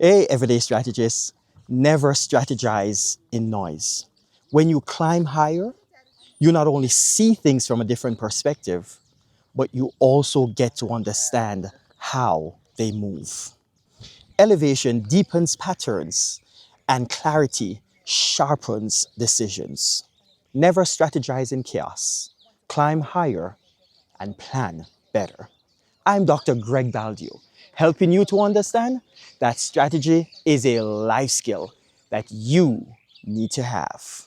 Hey, everyday strategists, never strategize in noise. When you climb higher, you not only see things from a different perspective, but you also get to understand how they move. Elevation deepens patterns, and clarity sharpens decisions. Never strategize in chaos. Climb higher and plan better. I'm Dr. Greg Baldeo, helping you to understand that strategy is a life skill that you need to have.